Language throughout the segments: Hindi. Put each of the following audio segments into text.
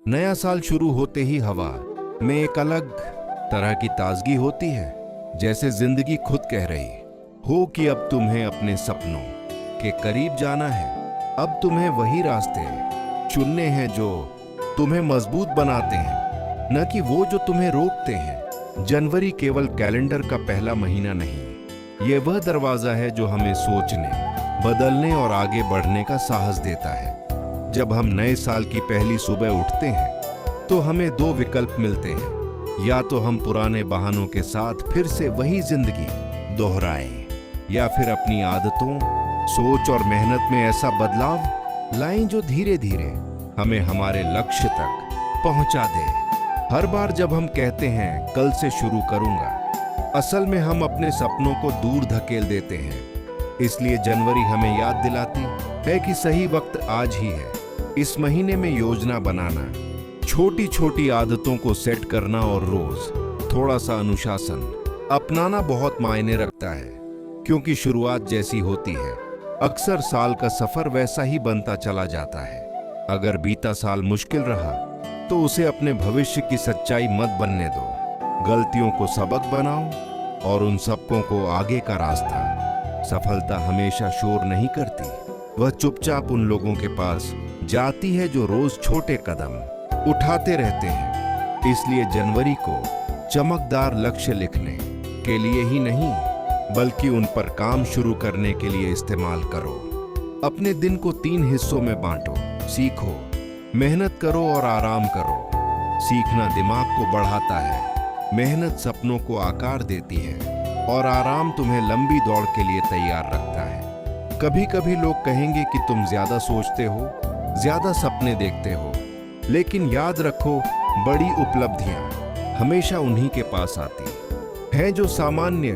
नया साल शुरू होते ही हवा में एक अलग तरह की ताजगी होती है, जैसे जिंदगी खुद कह रही हो कि अब तुम्हें अपने सपनों के करीब जाना है। अब तुम्हें वही रास्ते चुनने हैं जो तुम्हें मजबूत बनाते हैं, न कि वो जो तुम्हें रोकते हैं। जनवरी केवल कैलेंडर का पहला महीना नहीं, ये वह दरवाजा है जो हमें सोचने, बदलने और आगे बढ़ने का साहस देता है। जब हम नए साल की पहली सुबह उठते हैं तो हमें दो विकल्प मिलते हैं, या तो हम पुराने बहानों के साथ फिर से वही जिंदगी दोहराएं, या फिर अपनी आदतों, सोच और मेहनत में ऐसा बदलाव लाएं जो धीरे धीरे हमें हमारे लक्ष्य तक पहुंचा दे। हर बार जब हम कहते हैं कल से शुरू करूंगा, असल में हम अपने सपनों को दूर धकेल देते हैं। इसलिए जनवरी हमें याद दिलाती है कि सही वक्त आज ही है। इस महीने में योजना बनाना, छोटी छोटी आदतों को सेट करना और रोज थोड़ा सा अनुशासन अपनाना बहुत मायने रखता है, क्योंकि शुरुआत जैसी होती है अक्सर साल का सफर वैसा ही बनता चला जाता है। अगर बीता साल मुश्किल रहा तो उसे अपने भविष्य की सच्चाई मत बनने दो। गलतियों को सबक बनाओ और उन सबकों को आगे का रास्ता। सफलता हमेशा शोर नहीं करती, वह चुपचाप उन लोगों के पास जाती है जो रोज छोटे कदम उठाते रहते हैं। इसलिए जनवरी को चमकदार लक्ष्य लिखने के लिए ही नहीं, बल्कि उन पर काम शुरू करने के लिए इस्तेमाल करो। अपने दिन को 3 हिस्सों में बांटो। सीखो, मेहनत करो और आराम करो। सीखना दिमाग को बढ़ाता है, मेहनत सपनों को आकार देती है और आराम तुम्हें लंबी दौड़ के लिए तैयार रखता है। कभी कभी लोग कहेंगे कि तुम ज्यादा सोचते हो, ज्यादा सपने देखते हो, लेकिन याद रखो, बड़ी उपलब्धियां हमेशा उन्हीं के पास आती हैं जो सामान्य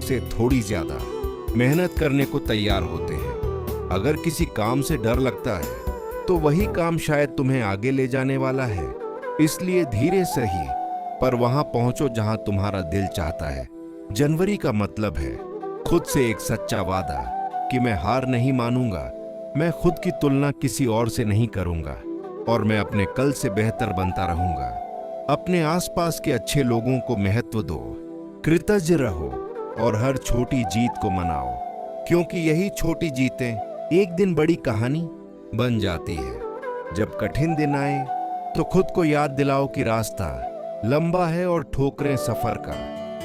से थोड़ी ज्यादा मेहनत करने को तैयार होते हैं। अगर किसी काम से डर लगता है तो वही काम शायद तुम्हें आगे ले जाने वाला है। इसलिए धीरे सही पर वहां पहुंचो जहां तुम्हारा दिल चाहता है। जनवरी का मतलब है खुद से एक सच्चा वादा कि मैं हार नहीं मानूंगा, मैं खुद की तुलना किसी और से नहीं करूंगा और मैं अपने कल से बेहतर बनता रहूंगा। अपने आसपास के अच्छे लोगों को महत्व दो, कृतज्ञ रहो और हर छोटी जीत को मनाओ, क्योंकि यही छोटी जीतें एक दिन बड़ी कहानी बन जाती है। जब कठिन दिन आए तो खुद को याद दिलाओ कि रास्ता लंबा है और ठोकरें सफर का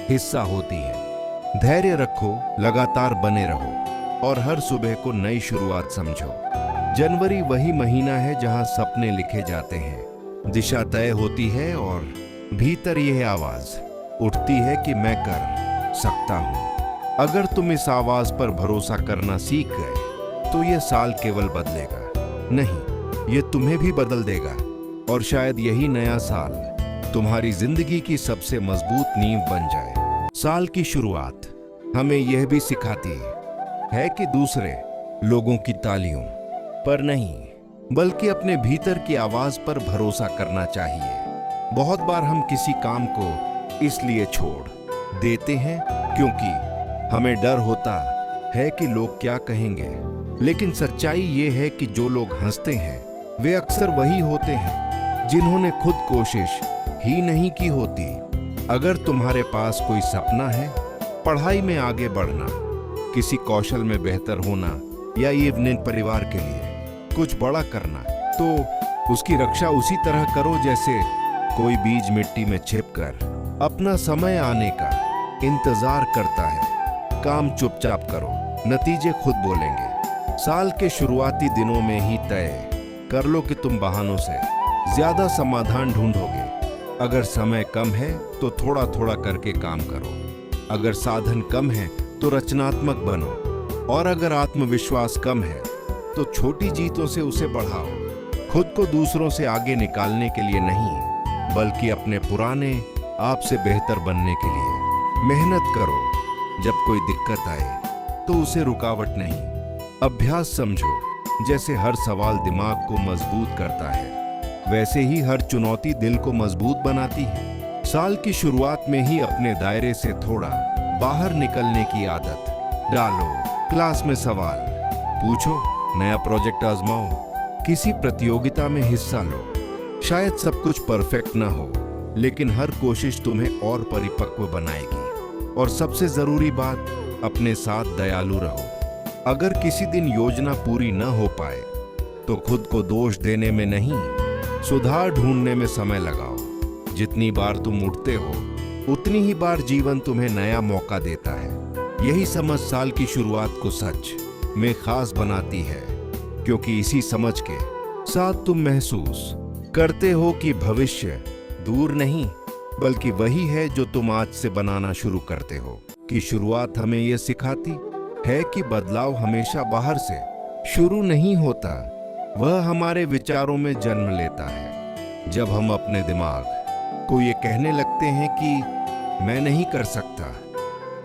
हिस्सा होती है। धैर्य रखो, लगातार बने रहो और हर सुबह को नई शुरुआत समझो। जनवरी वही महीना है जहां सपने लिखे जाते हैं, दिशा तय होती है और भीतर यह आवाज उठती है कि मैं कर सकता हूं। अगर तुम इस आवाज पर भरोसा करना सीख गए तो यह साल केवल बदलेगा नहीं, ये तुम्हें भी बदल देगा। और शायद यही नया साल तुम्हारी जिंदगी की सबसे मजबूत नींव बन जाए। साल की शुरुआत हमें यह भी सिखाती है कि दूसरे लोगों की तालियों पर नहीं, बल्कि अपने भीतर की आवाज पर भरोसा करना चाहिए। बहुत बार हम किसी काम को इसलिए छोड़ देते हैं क्योंकि हमें डर होता है कि लोग क्या कहेंगे, लेकिन सच्चाई ये है कि जो लोग हंसते हैं वे अक्सर वही होते हैं जिन्होंने खुद कोशिश ही नहीं की होती। अगर तुम्हारे पास कोई सपना है, पढ़ाई में आगे बढ़ना, किसी कौशल में बेहतर होना या इवनिंग परिवार के लिए कुछ बड़ा करना, तो उसकी रक्षा उसी तरह करो जैसे कोई बीज मिट्टी में छिपकर अपना समय आने का इंतजार करता है। काम चुपचाप करो, नतीजे खुद बोलेंगे। साल के शुरुआती दिनों में ही तय कर लो कि तुम बहानों से ज्यादा समाधान ढूंढोगे। अगर समय कम है तो थोड़ा थोड़ा करके काम करो, अगर साधन कम है तो रचनात्मक बनो, और अगर आत्मविश्वास कम है तो छोटी जीतों से उसे बढ़ाओ। खुद को दूसरों से आगे निकालने के लिए नहीं, बल्कि अपने पुराने आप से बेहतर बनने के लिए मेहनत करो। जब कोई दिक्कत आए तो उसे रुकावट नहीं, अभ्यास समझो। जैसे हर सवाल दिमाग को मजबूत करता है, वैसे ही हर चुनौती दिल को मजबूत बनाती है। साल की शुरुआत में ही अपने दायरे से थोड़ा बाहर निकलने की आदत डालो। क्लास में सवाल पूछो, नया प्रोजेक्ट आजमाओ, किसी प्रतियोगिता में हिस्सा लो शायद सब कुछ परफेक्ट ना हो, लेकिन हर कोशिश तुम्हें और परिपक्व बनाएगी। और सबसे जरूरी बात, अपने साथ दयालु रहो। अगर किसी दिन योजना पूरी न हो पाए तो खुद को दोष देने में नहीं, सुधार ढूंढने में समय लगाओ। जितनी बार तुम उठते हो उतनी ही बार जीवन तुम्हें नया मौका देता है। यही समझ साल की शुरुआत को सच में खास बनाती है, क्योंकि इसी समझ के साथ तुम महसूस करते हो कि भविष्य दूर नहीं, बल्कि वही है जो तुम आज से बनाना शुरू करते हो। कि शुरुआत हमें यह सिखाती है कि बदलाव हमेशा बाहर से शुरू नहीं होता, वह हमारे विचारों में जन्म लेता है। जब हम अपने दिमाग को ये कहने लगते हैं कि मैं नहीं कर सकता,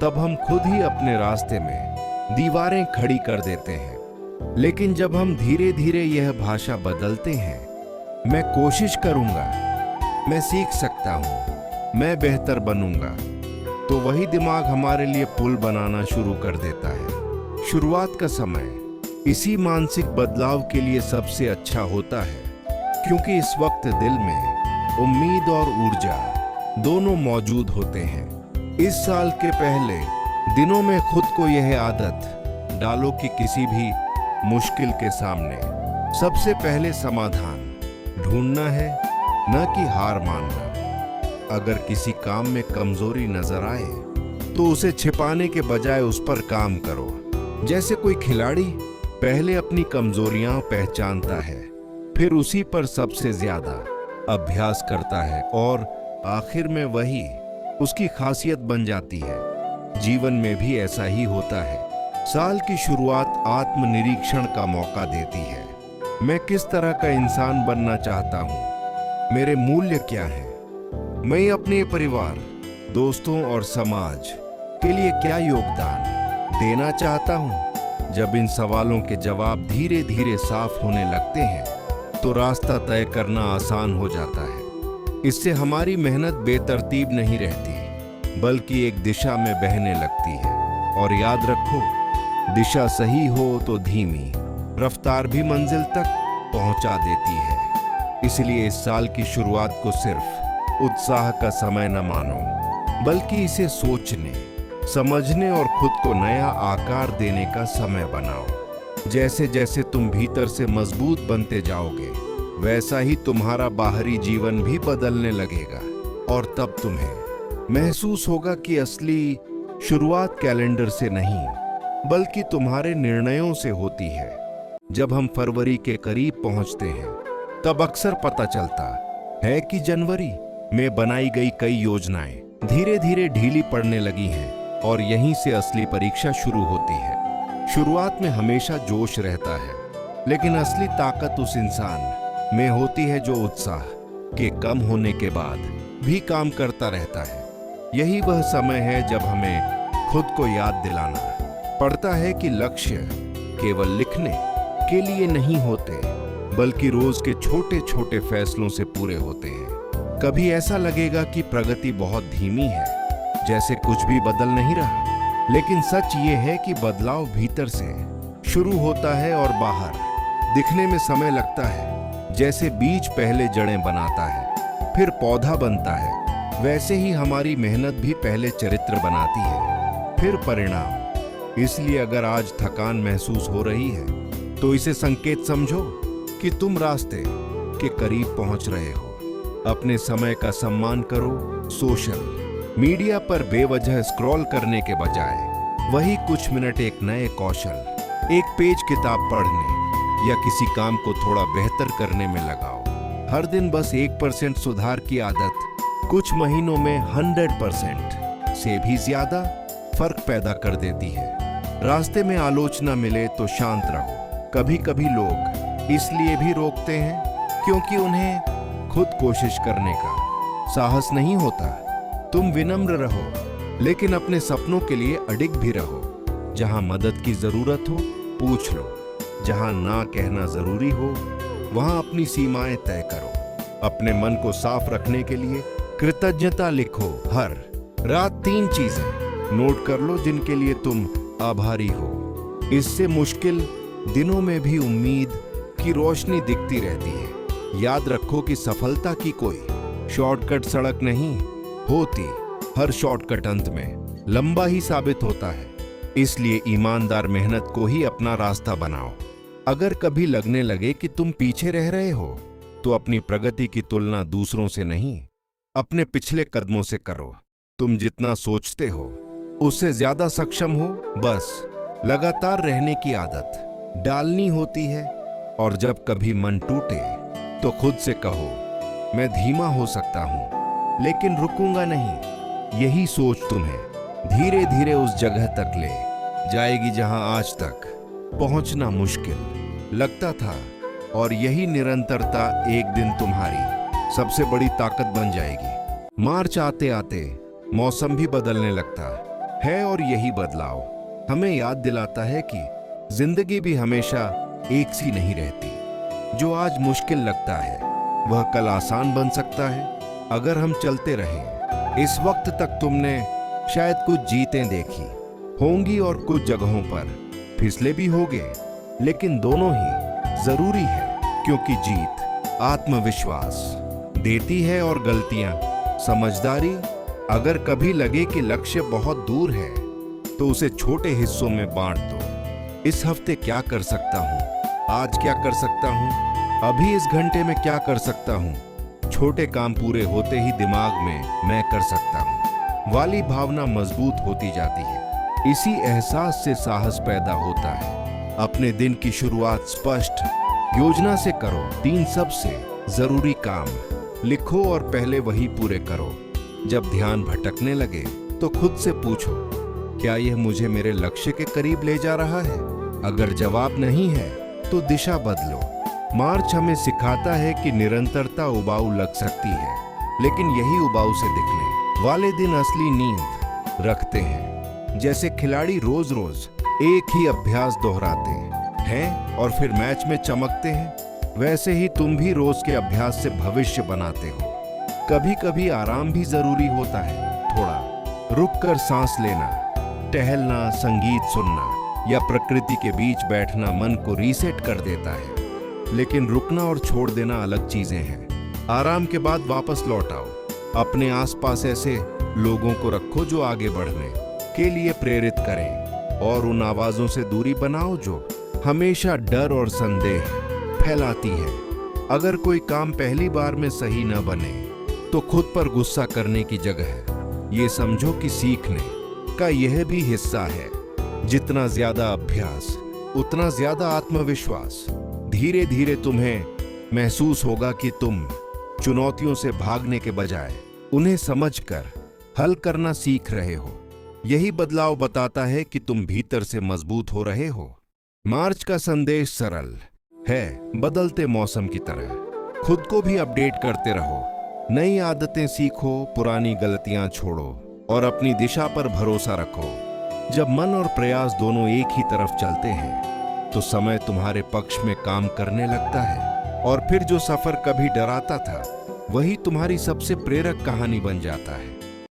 तब हम खुद ही अपने रास्ते में दीवारें खड़ी कर देते हैं। लेकिन जब हम धीरे धीरे यह भाषा बदलते हैं, मैं कोशिश करूंगा, मैं सीख सकता हूं, मैं बेहतर बनूंगा, तो वही दिमाग हमारे लिए पुल बनाना शुरू कर देता है। शुरुआत का समय इसी मानसिक बदलाव के लिए सबसे अच्छा होता है, क्योंकि इस वक्त दिल में उम्मीद और ऊर्जा दोनों मौजूद होते हैं। इस साल के पहले दिनों में खुद को यह आदत डालो कि किसी भी मुश्किल के सामने सबसे पहले समाधान ढूंढना है, न कि हार मानना। अगर किसी काम में कमजोरी नजर आए तो उसे छिपाने के बजाय उस पर काम करो। जैसे कोई खिलाड़ी पहले अपनी कमजोरियां पहचानता है, फिर उसी पर सबसे ज्यादा अभ्यास करता है और आखिर में वही उसकी खासियत बन जाती है। जीवन में भी ऐसा ही होता है। साल की शुरुआत आत्मनिरीक्षण का मौका देती है। मैं किस तरह का इंसान बनना चाहता हूँ? मेरे मूल्य क्या हैं? मैं अपने परिवार, दोस्तों और समाज के लिए क्या योगदान देना चाहता हूँ? जब इन सवालों के जवाब धीरे धीरे साफ होने लगते हैं तो रास्ता तय करना आसान हो जाता है। इससे हमारी मेहनत बेतरतीब नहीं रहती, बल्कि एक दिशा में बहने लगती है। और याद रखो, दिशा सही हो तो धीमी रफ्तार भी मंजिल तक पहुंचा देती है। इसलिए इस साल की शुरुआत को सिर्फ उत्साह का समय न मानो, बल्कि इसे सोचने, समझने और खुद को नया आकार देने का समय बनाओ। जैसे जैसे तुम भीतर से मजबूत बनते जाओगे, वैसा ही तुम्हारा बाहरी जीवन भी बदलने लगेगा। और तब तुम्हें महसूस होगा कि असली शुरुआत कैलेंडर से नहीं, बल्कि तुम्हारे निर्णयों से होती है। जब हम फरवरी के करीब पहुंचते हैं, तब अक्सर पता चलता है कि जनवरी में बनाई गई कई योजनाएं धीरे धीरे ढीली पड़ने लगी हैं, और यहीं से असली परीक्षा शुरू होती है। शुरुआत में हमेशा जोश रहता है, लेकिन असली ताकत उस इंसान में होती है जो उत्साह के कम होने के बाद भी काम करता रहता है। यही वह समय है जब हमें खुद को याद दिलाना पड़ता है कि लक्ष्य केवल लिखने के लिए नहीं होते, बल्कि रोज के छोटे छोटे फैसलों से पूरे होते हैं। कभी ऐसा लगेगा कि प्रगति बहुत धीमी है, जैसे कुछ भी बदल नहीं रहा, लेकिन सच ये है कि बदलाव भीतर से शुरू होता है और बाहर दिखने में समय लगता है। जैसे बीज पहले जड़ें बनाता है, फिर पौधा बनता है, वैसे ही हमारी मेहनत भी पहले चरित्र बनाती है, फिर परिणाम। इसलिए अगर आज थकान महसूस हो रही है, तो इसे संकेत समझो कि तुम रास्ते के करीब पहुंच रहे हो। अपने समय का सम्मान करो। सोशल मीडिया पर बेवजह स्क्रॉल करने के बजाय वही कुछ मिनट एक नए कौशल, एक पेज किताब पढ़ने या किसी काम को थोड़ा बेहतर करने में लगाओ। हर दिन बस 1% सुधार की आदत कुछ महीनों में 100% से भी ज्यादा फर्क पैदा कर देती है। रास्ते में आलोचना मिले तो शांत रहो। कभी कभी लोग इसलिए भी रोकते हैं क्योंकि उन्हें खुद कोशिश करने का साहस नहीं होता। तुम विनम्र रहो, लेकिन अपने सपनों के लिए अडिग भी रहो। जहां मदद की जरूरत हो, पूछ लो। जहां ना कहना जरूरी हो, वहां अपनी सीमाएं तय करो। अपने मन को साफ रखने के लिए कृतज्ञता लिखो। हर रात 3 चीजें नोट कर लो जिनके लिए तुम आभारी हो। इससे मुश्किल दिनों में भी उम्मीद की रोशनी दिखती रहती है। याद रखो कि सफलता की कोई शॉर्टकट सड़क नहीं होती। हर शॉर्टकट अंत में लंबा ही साबित होता है। इसलिए ईमानदार मेहनत को ही अपना रास्ता बनाओ। अगर कभी लगने लगे कि तुम पीछे रह रहे हो, तो अपनी प्रगति की तुलना दूसरों से नहीं, अपने पिछले कदमों से करो। तुम जितना सोचते हो उससे ज्यादा सक्षम हो। बस लगातार रहने की आदत डालनी होती है। और जब कभी मन टूटे तो खुद से कहो, मैं धीमा हो सकता हूं लेकिन रुकूंगा नहीं। यही सोच तुम्हें धीरे धीरे उस जगह तक ले जाएगी जहां आज तक पहुंचना मुश्किल लगता था। और यही निरंतरता एक दिन तुम्हारी सबसे बड़ी ताकत बन जाएगी। मार्च आते आते मौसम भी बदलने लगता है और यही बदलाव हमें याद दिलाता है कि जिंदगी भी हमेशा एक सी नहीं रहती। जो आज मुश्किल लगता है वह कल आसान बन सकता है अगर हम चलते रहें। इस वक्त तक तुमने शायद कुछ जीतें देखी होंगी और कुछ जगहों पर फिसले भी होगे, लेकिन दोनों ही जरूरी है, क्योंकि जीत आत्मविश्वास देती है और गलतियां समझदारी। अगर कभी लगे कि लक्ष्य बहुत दूर है तो उसे छोटे हिस्सों में बांट दो। इस हफ्ते क्या कर सकता हूं, आज क्या कर सकता हूं, अभी इस घंटे में क्या कर सकता हूं। छोटे काम पूरे होते ही दिमाग में मैं कर सकता हूं वाली भावना मजबूत होती जाती है। इसी एहसास से साहस पैदा होता है। अपने दिन की शुरुआत स्पष्ट योजना से करो। 3 सबसे जरूरी काम लिखो और पहले वही पूरे करो। जब ध्यान भटकने लगे तो खुद से पूछो, क्या यह मुझे मेरे लक्ष्य के करीब ले जा रहा है? अगर जवाब नहीं है तो दिशा बदलो। मार्च हमें सिखाता है कि निरंतरता उबाऊ लग सकती है, लेकिन यही उबाऊ से दिखने वाले दिन असली नींद रखते हैं। जैसे खिलाड़ी रोज रोज एक ही अभ्यास दोहराते हैं और फिर मैच में चमकते हैं, वैसे ही तुम भी रोज के अभ्यास से भविष्य बनाते हो। कभी कभी आराम भी जरूरी होता है। थोड़ा रुक कर सांस लेना, टहलना, संगीत सुनना या प्रकृति के बीच बैठना मन को रीसेट कर देता है। लेकिन रुकना और छोड़ देना अलग चीजें हैं। आराम के बाद वापस लौट आओ। अपने आसपास ऐसे लोगों को रखो जो आगे बढ़ने के लिए प्रेरित करें, और उन आवाजों से दूरी बनाओ जो हमेशा डर और संदेह फैलाती है। अगर कोई काम पहली बार में सही न बने तो खुद पर गुस्सा करने की जगह ये समझो कि सीखने का यह भी हिस्सा है। जितना ज्यादा अभ्यास उतना ज्यादा आत्मविश्वास। धीरे धीरे तुम्हें महसूस होगा कि तुम चुनौतियों से भागने के बजाय उन्हें समझकर हल करना सीख रहे हो। यही बदलाव बताता है कि तुम भीतर से मजबूत हो रहे हो। मार्च का संदेश सरल है, बदलते मौसम की तरह खुद को भी अपडेट करते रहो। नई आदतें सीखो, पुरानी गलतियां छोड़ो और अपनी दिशा पर भरोसा रखो। जब मन और प्रयास दोनों एक ही तरफ चलते हैं तो समय तुम्हारे पक्ष में काम करने लगता है, और फिर जो सफर कभी डराता था वही तुम्हारी सबसे प्रेरक कहानी बन जाता है।